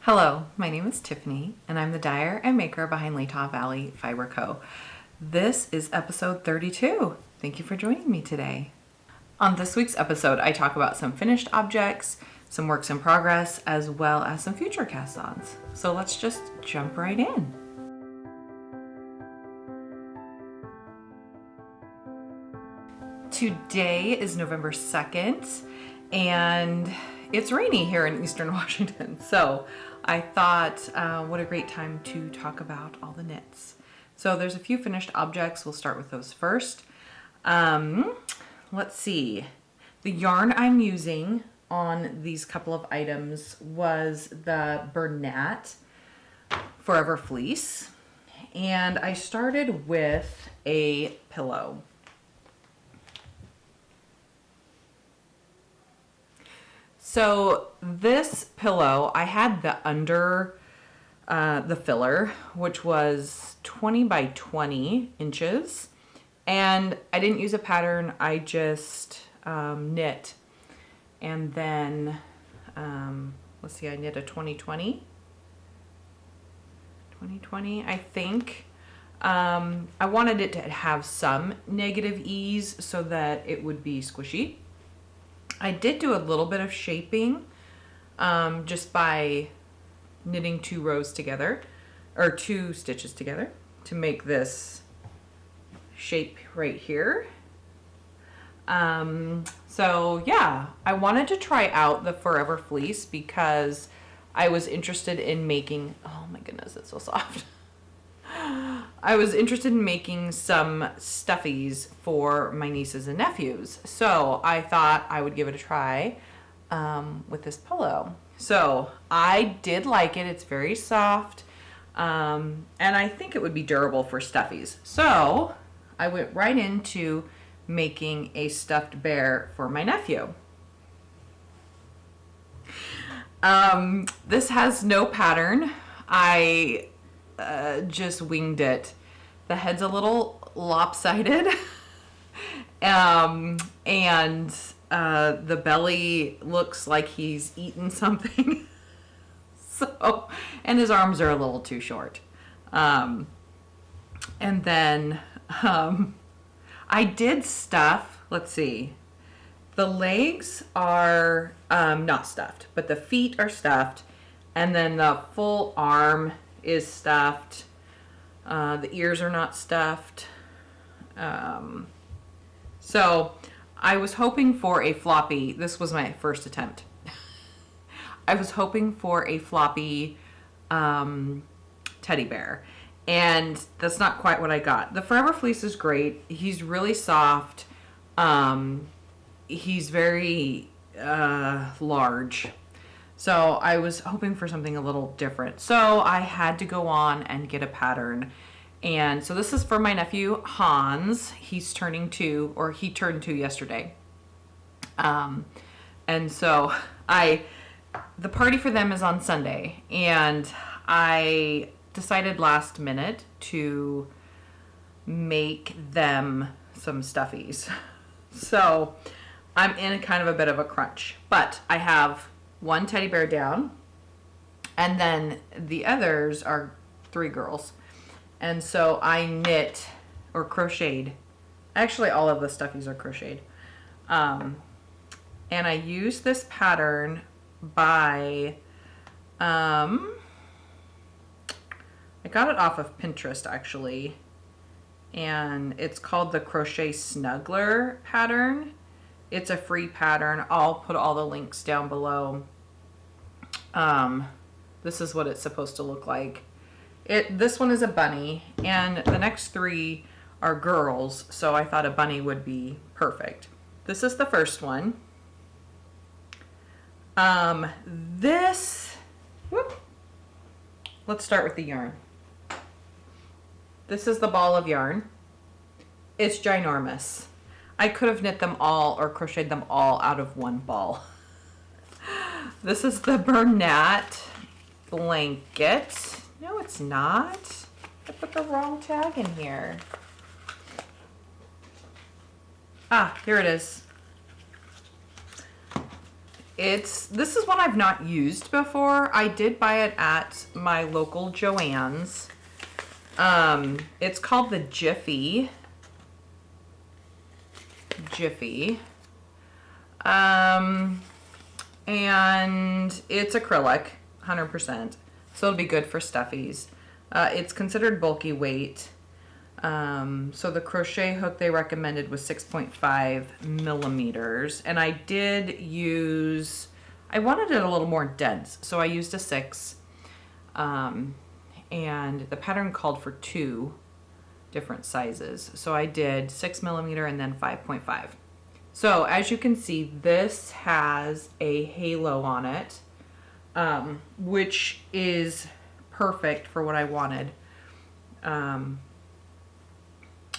Hello, my name is Tiffany, and I'm the dyer and maker behind Latah Valley Fiber Co. This is episode 32. Thank you for joining me today. On this week's episode, I talk about some finished objects, some works in progress, as well as some future cast-ons. So let's just jump right in. Today is November 2nd, and it's rainy here in Eastern Washington. So I thought, what a great time to talk about all the knits. So there's a few finished objects. We'll start with those first. Let's see. The yarn I'm using on these couple of items was the Bernat Forever Fleece. And I started with a pillow. So this pillow, I had the under the filler, which was 20 by 20 inches. And I didn't use a pattern, I just knit. And then, let's see, I knit a 2020, I think. I wanted it to have some negative ease so that it would be squishy. I did do a little bit of shaping just by knitting two rows together, or two stitches together, to make this shape right here. So yeah, I wanted to try out the Forever Fleece because I was interested in making, oh my goodness, it's so soft. I was interested in making some stuffies for my nieces and nephews. So I thought I would give it a try with this pillow. So I did like it. It's very soft. And I think it would be durable for stuffies. So I went right into making a stuffed bear for my nephew. This has no pattern. I just winged it. The head's a little lopsided, and the belly looks like he's eaten something. So, and his arms are a little too short. And then I did stuff. Let's see. The legs are not stuffed, but the feet are stuffed, and then the full arm is stuffed. The ears are not stuffed. So I was hoping for a floppy. This was my first attempt. I was hoping for a floppy teddy bear, and that's not quite what I got. The Forever Fleece is great. He's really soft. He's very large. So I was hoping for something a little different. So I had to go on and get a pattern. And so this is for my nephew, Hans. He's turning 2, or he turned 2 yesterday. And so the party for them is on Sunday. And I decided last minute to make them some stuffies. So I'm in kind of a bit of a crunch. But I have one teddy bear down, and then the others are 3 girls. And so I knit or crocheted. Actually, all of the stuffies are crocheted. And I used this pattern by, I got it off of Pinterest actually. And it's called the Crochet Snuggler pattern. It's a free pattern. I'll put all the links down below. This is what it's supposed to look like. This one is a bunny, and the next 3 are girls, so I thought a bunny would be perfect. This is the first one. Let's start with the yarn. This is the ball of yarn. It's ginormous. I could have knit them all or crocheted them all out of one ball. This is the Bernat blanket. No, it's not. I put the wrong tag in here. Ah, here it is. this is one I've not used before. I did buy it at my local Joann's. It's called the Jiffy. And it's acrylic, 100%. So it'll be good for stuffies. It's considered bulky weight. So the crochet hook they recommended was 6.5 millimeters. And I wanted it a little more dense. So I used a 6. And the pattern called for 2 different sizes. So I did 6 millimeter and then 5.5. So as you can see, this has a halo on it, which is perfect for what I wanted.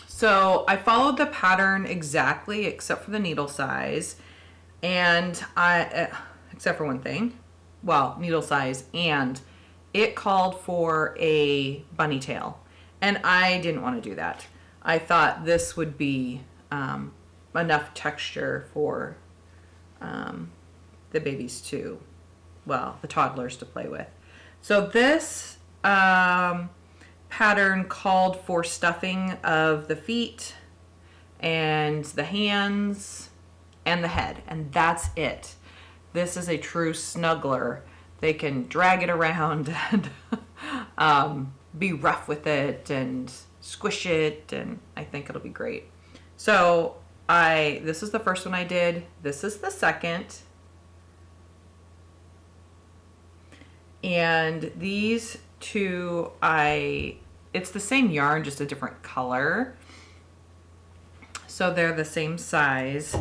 So I followed the pattern exactly, except for the needle size, and except for one thing, well, needle size, and it called for a bunny tail, and I didn't want to do that. I thought this would be enough texture for the babies to, well, the toddlers to play with. So this pattern called for stuffing of the feet and the hands and the head, and that's it. This is a true snuggler. They can drag it around and be rough with it and squish it, and I think it'll be great. So this is the first one I did. This is the second. And these two, it's the same yarn, just a different color. So they're the same size.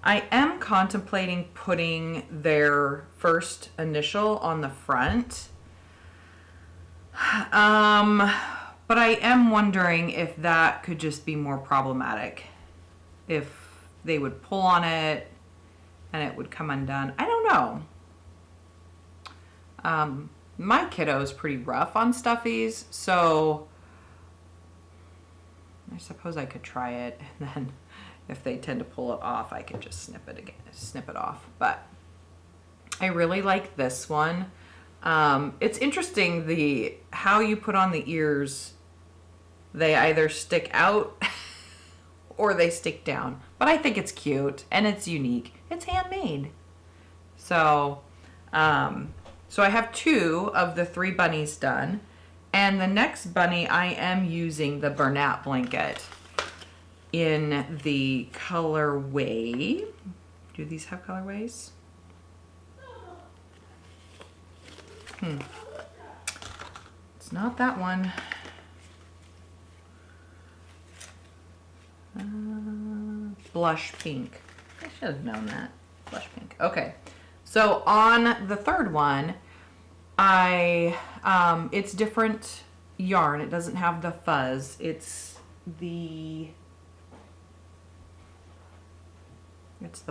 I am contemplating putting their first initial on the front. But I am wondering if that could just be more problematic. If they would pull on it and it would come undone. I don't know. My kiddo is pretty rough on stuffies, so I suppose I could try it, and then if they tend to pull it off, I could just snip it off. But I really like this one. It's interesting how you put on the ears. They either stick out or they stick down. But I think it's cute and it's unique. It's handmade. So I have 2 of the 3 bunnies done. And the next bunny, I am using the Bernat blanket in the colorway. Do these have colorways? It's not that one. Blush pink. I should have known that. Blush pink. Okay. So on the third one, it's different yarn. It doesn't have the fuzz. It's the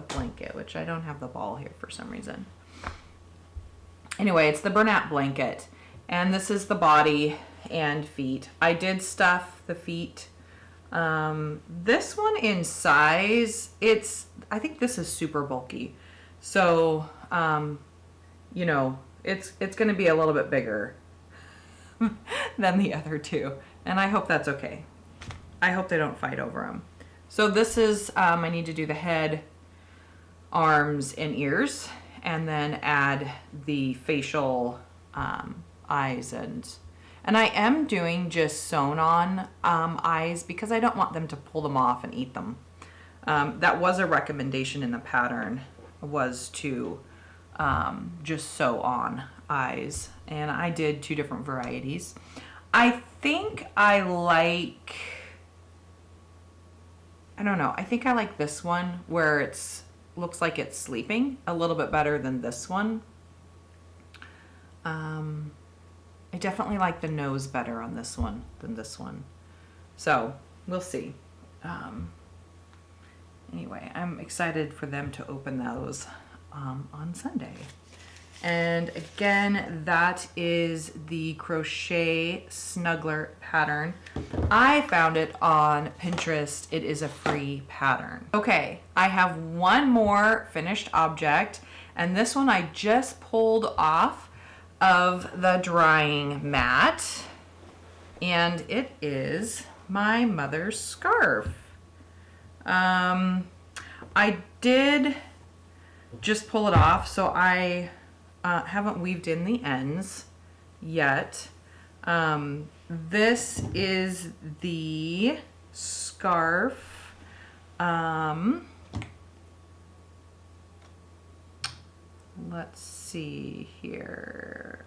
blanket, which I don't have the ball here for some reason. Anyway, it's the Bernat blanket, and this is the body and feet. I did stuff the feet. This one in size, I think this is super bulky. So, it's going to be a little bit bigger than the other 2. And I hope that's okay. I hope they don't fight over them. So this is, I need to do the head, arms, and ears, and then add the facial eyes. And I am doing just sewn on eyes because I don't want them to pull them off and eat them. That was a recommendation in the pattern, was to just sew on eyes, and I did 2 different varieties. I think I don't know, I think I like this one where looks like it's sleeping a little bit better than this one. I definitely like the nose better on this one than this one. So we'll see. Anyway, I'm excited for them to open those on Sunday. And again, that is the crochet snuggler pattern. I found it on Pinterest. It is a free pattern. Okay, I have one more finished object, And this one I just pulled off of the drying mat, and it is my mother's scarf. I did just pull it off, so I haven't weaved in the ends yet. This is the scarf. Let's see here.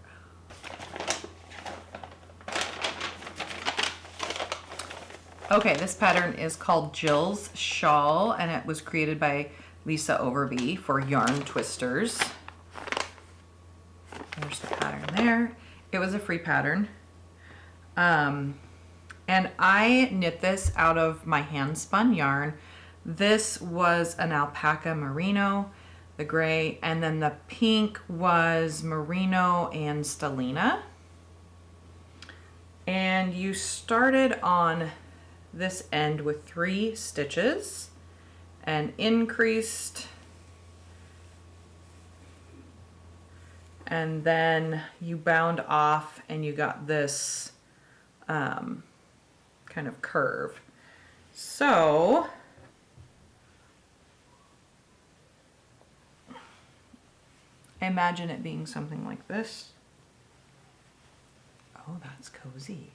Okay, this pattern is called Jill's Shawl, and it was created by Lisa Overby for Yarn Twisters. There's the pattern there. It was a free pattern. And I knit this out of my hand spun yarn. This was an alpaca merino, the gray, and then the pink was merino and stellina. And you started on this end with 3 stitches and increased, and then you bound off and you got this kind of curve. So imagine it being something like this. Oh, that's cozy.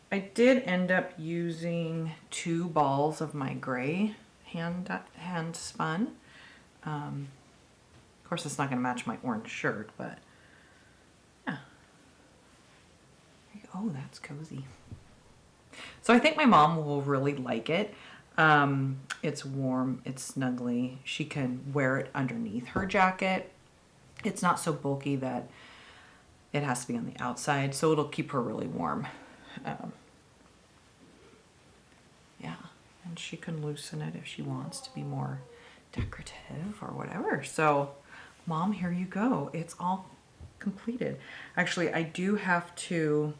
I did end up using 2 balls of my gray hand spun. Of course, it's not going to match my orange shirt, but yeah. Oh, that's cozy. So I think my mom will really like it. It's warm, it's snuggly. She can wear it underneath her jacket. It's not so bulky that it has to be on the outside, so it'll keep her really warm. Yeah, and she can loosen it if she wants to be more decorative or whatever. So, Mom, here you go. It's all completed. Actually, I do have to,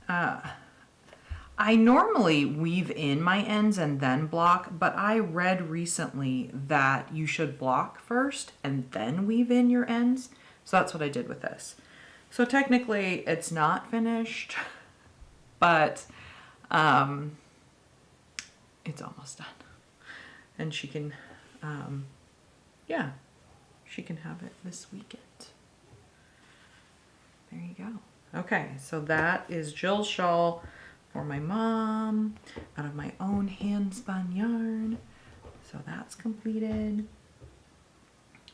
I normally weave in my ends and then block, but I read recently that you should block first and then weave in your ends. So that's what I did with this. So technically it's not finished, but it's almost done. And she can, yeah, she can have it this weekend. There you go. Okay, so that is Jill's shawl for my mom out of my own hand spun yarn. So that's completed.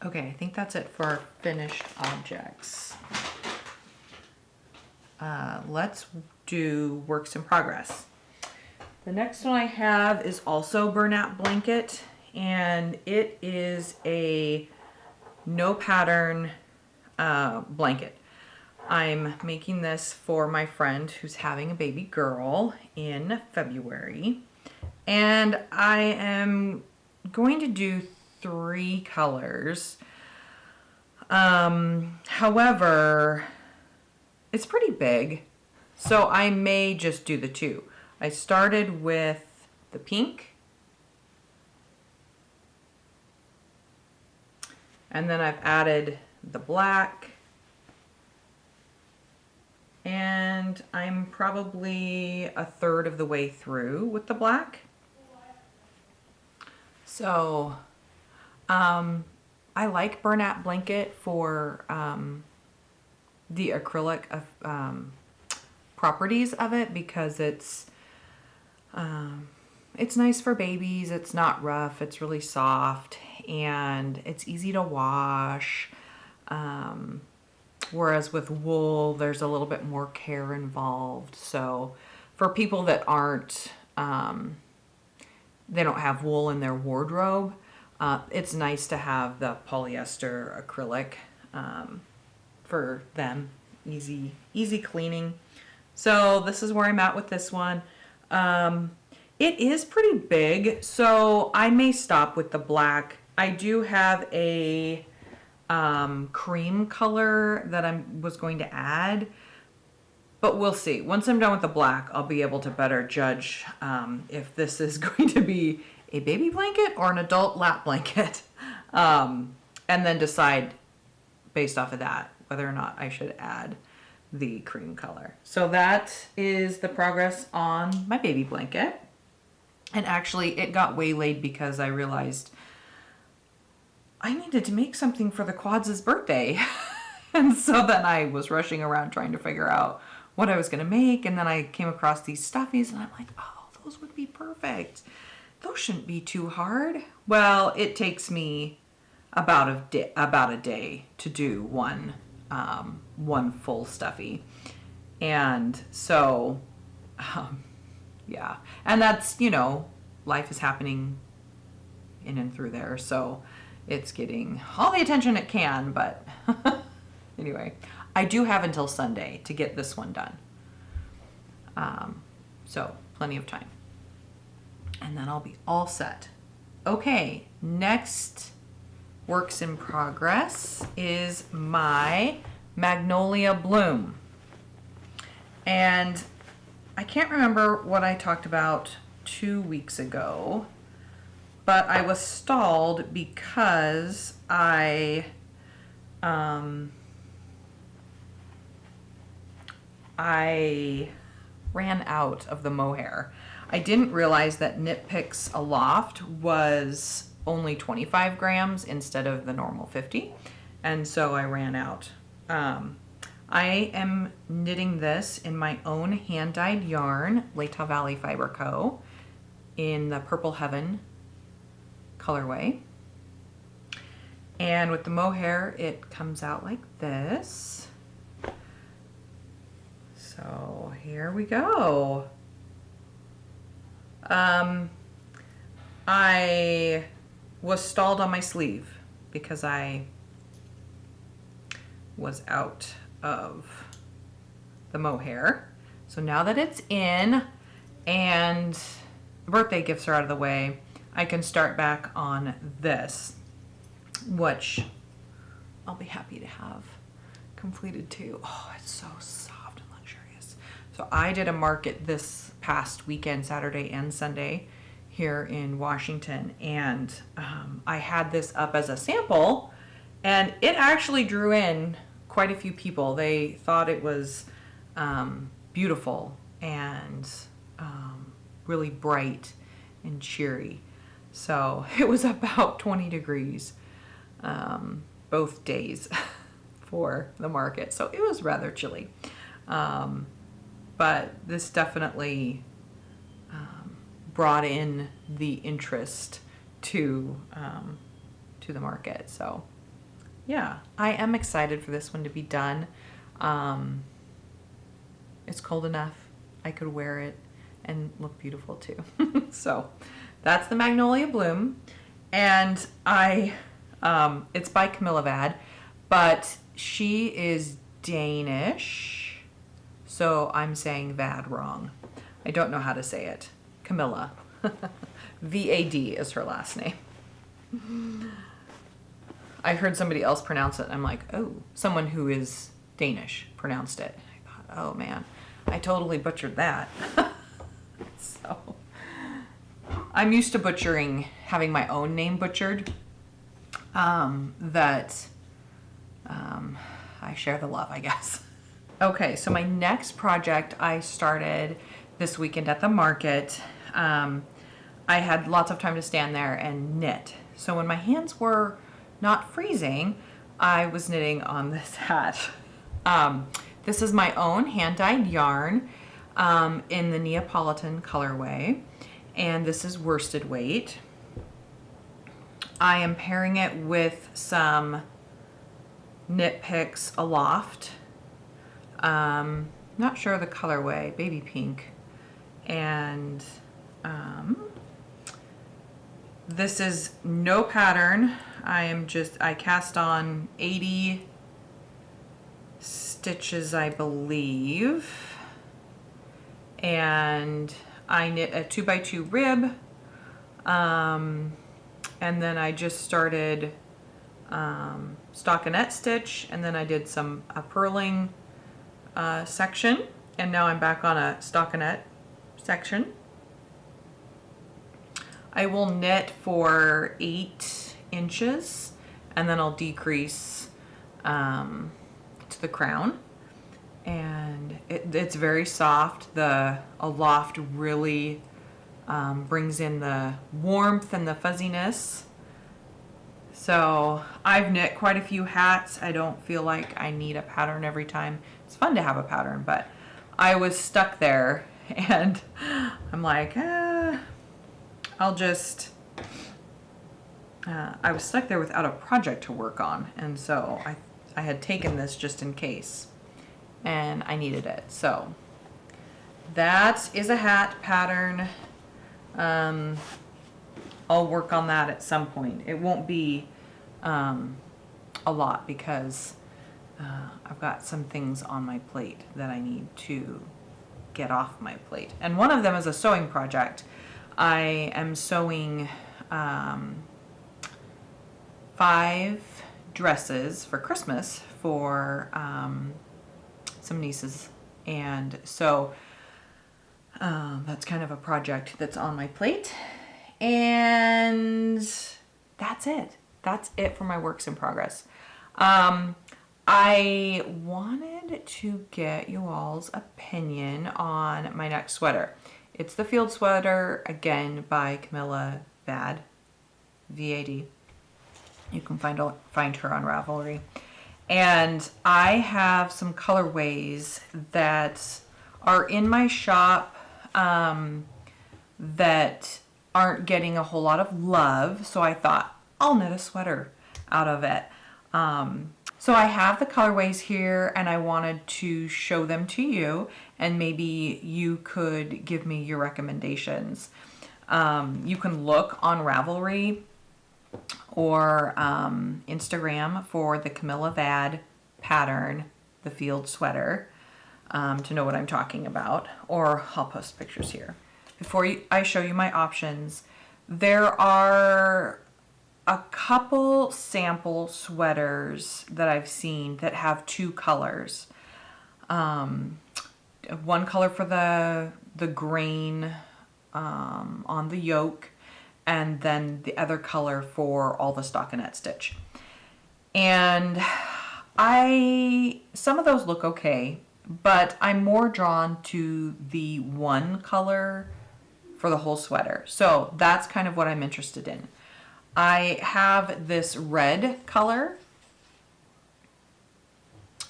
Okay, I think that's it for finished objects. Let's do works in progress. The next one I have is also burlap blanket, and it is a no pattern blanket. I'm making this for my friend who's having a baby girl in February, and I am going to do 3 colors. However, it's pretty big, so I may just do the 2. I started with the pink, and then I've added the black, and I'm probably a third of the way through with the black. So I like burlap blanket for the acrylic properties of it, because it's nice for babies. It's not rough. It's really soft, and it's easy to wash. Whereas with wool, there's a little bit more care involved. So for people that aren't, they don't have wool in their wardrobe, it's nice to have the polyester acrylic for them. Easy cleaning. So this is where I'm at with this one. It is pretty big, so I may stop with the black. I do have a cream color that I was going to add, but we'll see. Once I'm done with the black, I'll be able to better judge if this is going to be a baby blanket or an adult lap blanket, and then decide based off of that whether or not I should add the cream color. So that is the progress on my baby blanket. And actually it got waylaid because I realized I needed to make something for the Quads' birthday. And so then I was rushing around trying to figure out what I was going to make. And then I came across these stuffies and I'm like, oh, those would be perfect. Those shouldn't be too hard. Well, it takes me about a day to do one full stuffy. And so, yeah. And that's, you know, life is happening in and through there. So it's getting all the attention it can, but anyway, I do have until Sunday to get this one done. So plenty of time. And then I'll be all set. Okay, next works in progress is my Magnolia Bloom. And I can't remember what I talked about 2 weeks ago, but I was stalled because I ran out of the mohair. I didn't realize that Knit Picks Aloft was only 25 grams instead of the normal 50, and so I ran out. I am knitting this in my own hand-dyed yarn, Latah Valley Fiber Co, in the Purple Heaven colorway. And with the mohair, it comes out like this. So here we go. I was stalled on my sleeve because I was out of the mohair. So now that it's in and the birthday gifts are out of the way, I can start back on this, which I'll be happy to have completed too. Oh, it's so soft and luxurious. So I did a market this past weekend, Saturday and Sunday, here in Washington, and I had this up as a sample, and it actually drew in quite a few people. They thought it was beautiful and really bright and cheery. So it was about 20 degrees both days for the market. So it was rather chilly. But this definitely brought in the interest to the market. So yeah, I am excited for this one to be done. It's cold enough. I could wear it and look beautiful too. So that's the Magnolia Bloom. And it's by Camilla Vad, but she is Danish. So I'm saying Vad wrong. I don't know how to say it. Camilla. V-A-D is her last name. I heard somebody else pronounce it, and I'm like, oh, someone who is Danish pronounced it. I thought, oh man, I totally butchered that. So I'm used to having my own name butchered. I share the love, I guess. Okay, so my next project I started this weekend at the market. I had lots of time to stand there and knit. So when my hands were not freezing, I was knitting on this hat. This is my own hand-dyed yarn in the Neapolitan colorway, and this is worsted weight. I am pairing it with some Knit Picks Aloft. Not sure of the colorway, baby pink. And this is no pattern. I cast on 80 stitches, I believe. And I knit a 2x2 rib. And then I just started stockinette stitch, and then I did a purling section, and now I'm back on a stockinette section. I will knit for 8 inches and then I'll decrease to the crown. And it's very soft. The Aloft really brings in the warmth and the fuzziness. So I've knit quite a few hats. I don't feel like I need a pattern every time. It's fun to have a pattern, but I was stuck there and I'm like, I'll just, I was stuck there without a project to work on. And so I had taken this just in case and I needed it. So that is a hat pattern. I'll work on that at some point. It won't be a lot because I've got some things on my plate that I need to get off my plate. And one of them is a sewing project. I am sewing 5 dresses for Christmas for some nieces. And so that's kind of a project that's on my plate. And that's it. That's it for my works in progress. I wanted to get you all's opinion on my next sweater. It's the field sweater, again, by Camilla Vad, V-A-D. You can find her on Ravelry. And I have some colorways that are in my shop that aren't getting a whole lot of love. So I thought, I'll knit a sweater out of it. So I have the colorways here and I wanted to show them to you and maybe you could give me your recommendations. You can look on Ravelry or Instagram for the Camilla Vad pattern, the field sweater, to know what I'm talking about, or I'll post pictures here. Before I show you my options, there are a couple sample sweaters that I've seen that have 2 colors. One color for the grain on the yoke, and then the other color for all the stockinette stitch. And some of those look okay, but I'm more drawn to the one color for the whole sweater. So that's kind of what I'm interested in. I have this red color.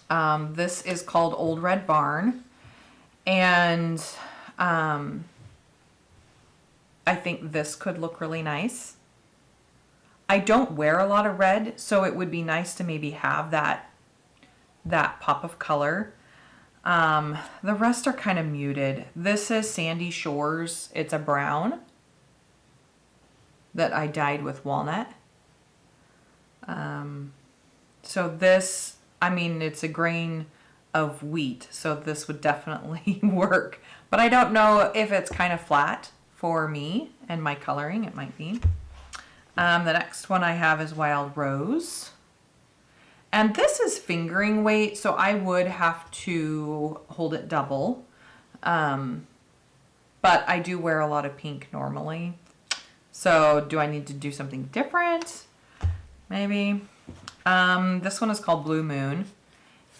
This is called Old Red Barn. And I think this could look really nice. I don't wear a lot of red, so it would be nice to maybe have that pop of color. The rest are kind of muted. This is Sandy Shores. It's a brown that I dyed with walnut. So this, I mean, it's a grain of wheat, so this would definitely work. But I don't know if it's kind of flat for me and my coloring. It might be. The next one I have is Wild Rose. And this is fingering weight, so I would have to hold it double. But I do wear a lot of pink normally. So do I need to do something different? Maybe. This one is called Blue Moon.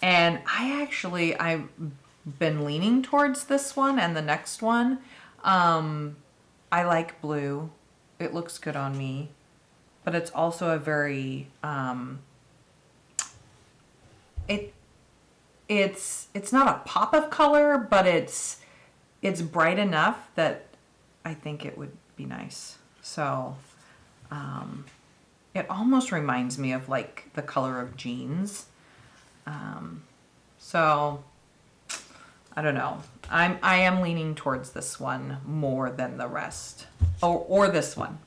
And I've been leaning towards this one and the next one. I like blue. It looks good on me. But it's also a very, it's not a pop of color, but it's bright enough that I think it would be nice. So, it almost reminds me of like the color of jeans. So I don't know. I am leaning towards this one more than the rest. Or this one.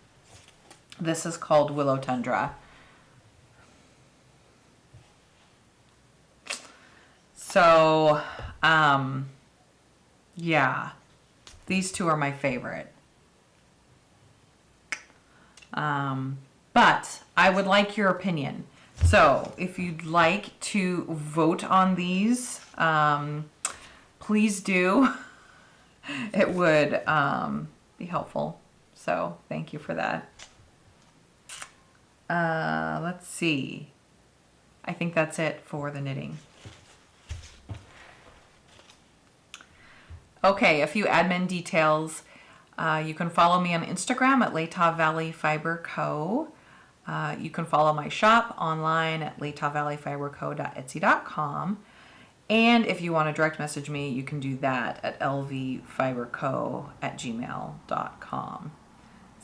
This is called Willow Tundra. So, yeah, these 2 are my favorite. But I would like your opinion. So if you'd like to vote on these, please do. It would be helpful. So thank you for that. Let's see. I think that's it for the knitting. Okay, a few admin details. You can follow me on Instagram at Latah Valley Fiber Co. You can follow my shop online at latahvalleyfiberco.etsy.com. And if you want to direct message me, you can do that at lvfiberco@gmail.com.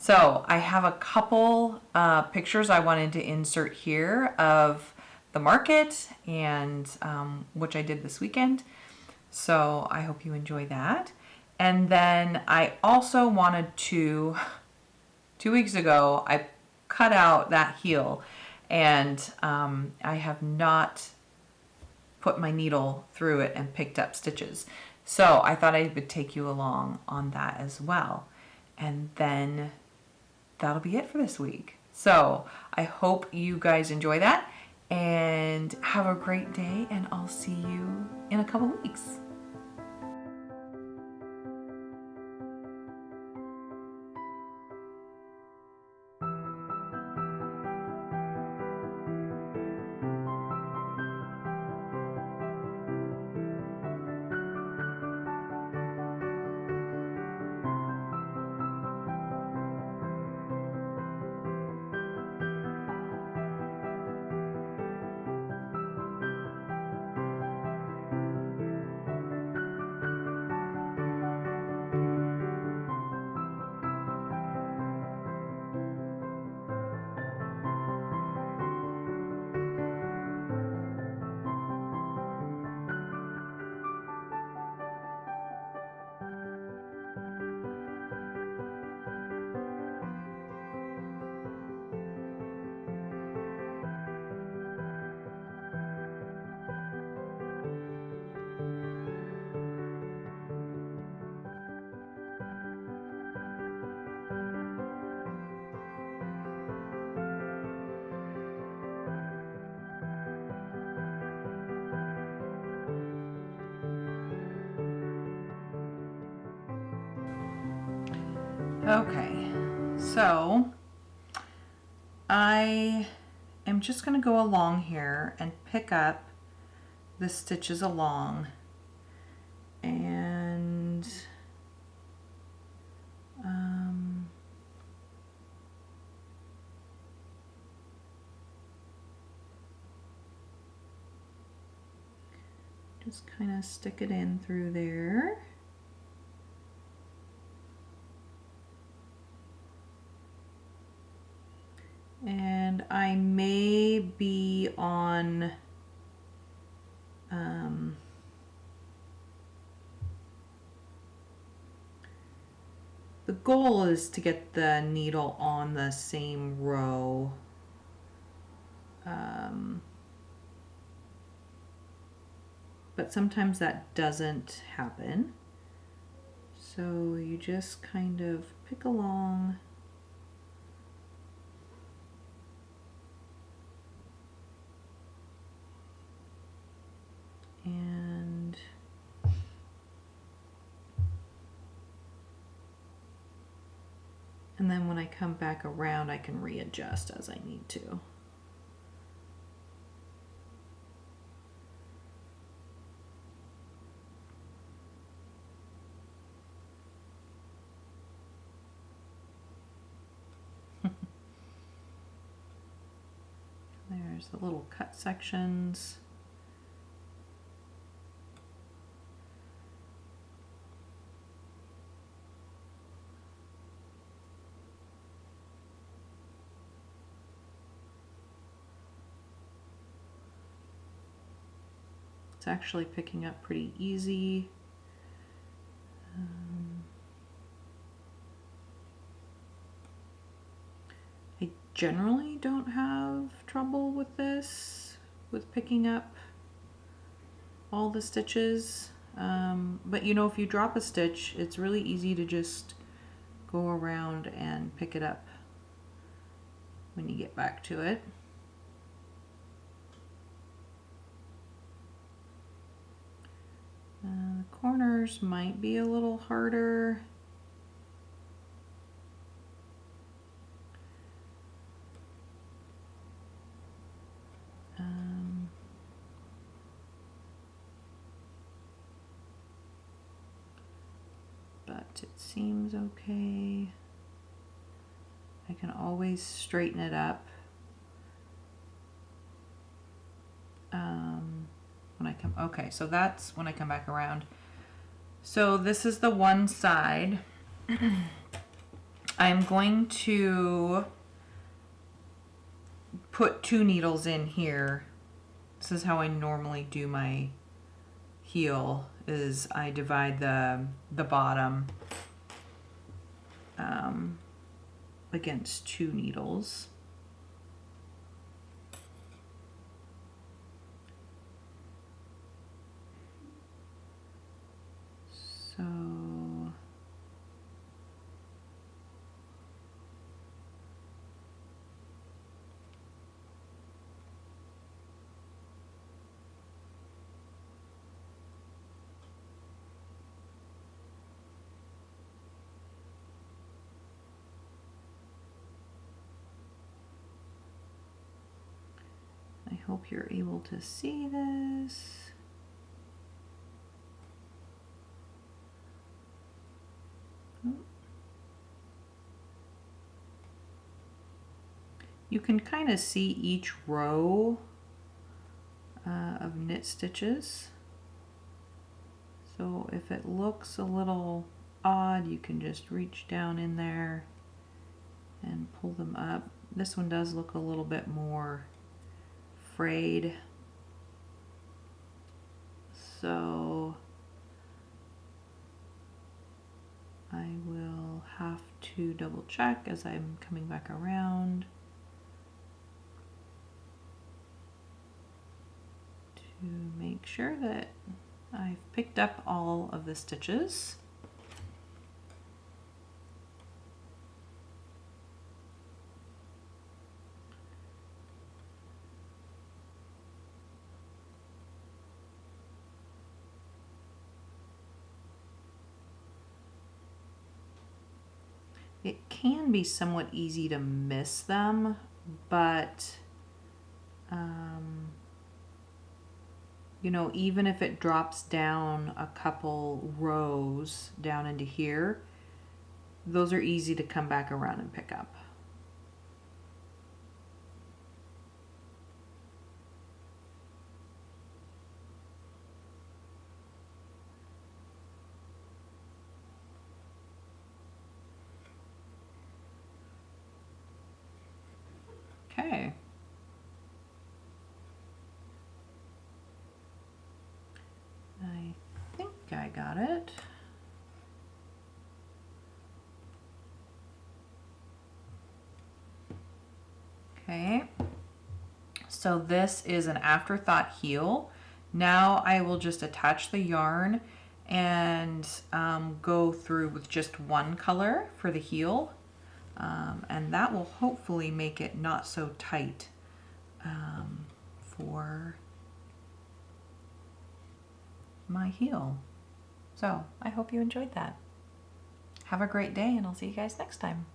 So I have a couple pictures I wanted to insert here of the market, and which I did this weekend. So I hope you enjoy that. And then I also wanted to, 2 weeks ago, I cut out that heel, and I have not put my needle through it and picked up stitches. So I thought I would take you along on that as well. And then that'll be it for this week. So I hope you guys enjoy that and have a great day, and I'll see you in a couple weeks. Okay, so I am just going to go along here and pick up the stitches along, and just kind of stick it in through there. And I may be on the goal is to get the needle on the same row. But sometimes that doesn't happen. So you just kind of pick along. And then when I come back around, I can readjust as I need to. There's the little cut sections. It's actually picking up pretty easy. I generally don't have trouble with this, with picking up all the stitches. But you know, if you drop a stitch, it's really easy to just go around and pick it up when you get back to it. The corners might be a little harder. but it seems okay. I can always straighten it up when I come, okay, so that's when I come back around. So this is the one side. I'm going to put 2 needles in here. This is how I normally do my heel, is I divide the bottom against 2 needles. So I hope you're able to see this. You can kind of see each row of knit stitches. So if it looks a little odd, you can just reach down in there and pull them up. This one does look a little bit more frayed. So I will have to double check as I'm coming back around to make sure that I've picked up all of the stitches. It can be somewhat easy to miss them, but you know, even if it drops down a couple rows down into here, those are easy to come back around and pick up. Okay. I think I got it. Okay. So this is an afterthought heel. Now I will just attach the yarn and go through with just one color for the heel. And that will hopefully make it not so tight for my heel. So I hope you enjoyed that. Have a great day, and I'll see you guys next time.